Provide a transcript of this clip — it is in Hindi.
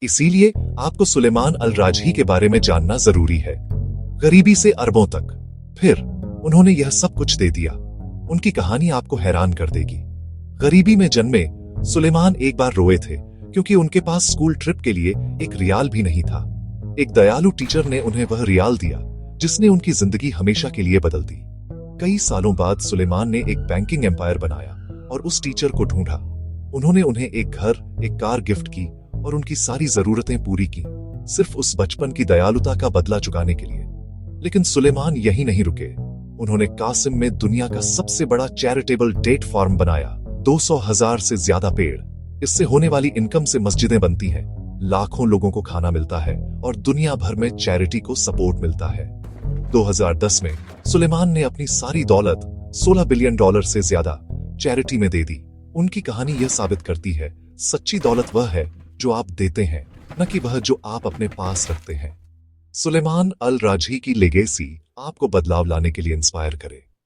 इसीलिए आपको सुलेमान अल राजही के बारे में जानना जरूरी है। गरीबी से अरबों तक, फिर उन्होंने यह सब कुछ दे दिया। उनकी कहानी आपको हैरान कर देगी। गरीबी में जन्मे सुलेमान एक बार रोए थे क्योंकि उनके पास स्कूल ट्रिप के लिए एक रियाल भी नहीं था। एक दयालु टीचर ने उन्हें वह रियाल दिया जिसने उनकी जिंदगी हमेशा के लिए बदल दी। कई सालों बाद सुलेमान ने एक बैंकिंग एम्पायर बनाया और उस टीचर को ढूंढा। उन्होंने उन्हें एक घर, एक कार गिफ्ट की और उनकी सारी जरूरतें पूरी की, सिर्फ उस बचपन की दयालुता का बदला चुकाने के लिए। लेकिन सुलेमान यही नहीं रुके। उन्होंने कासिम में दुनिया का सबसे बड़ा चैरिटेबल डेट फार्म बनाया। 200,000 से ज्यादा पेड़। इससे होने वाली इनकम से मस्जिदें बनती हैं, लाखों लोगों को खाना मिलता है और दुनिया भर में चैरिटी को सपोर्ट मिलता है। 2010 में सुलेमान ने अपनी सारी दौलत $16 बिलियन से ज्यादा चैरिटी में दे दी। उनकी कहानी यह साबित करती है, सच्ची दौलत वह है जो आप देते हैं, न कि वह जो आप अपने पास रखते हैं। सुलेमान अल राजही की लेगेसी आपको बदलाव लाने के लिए इंस्पायर करे।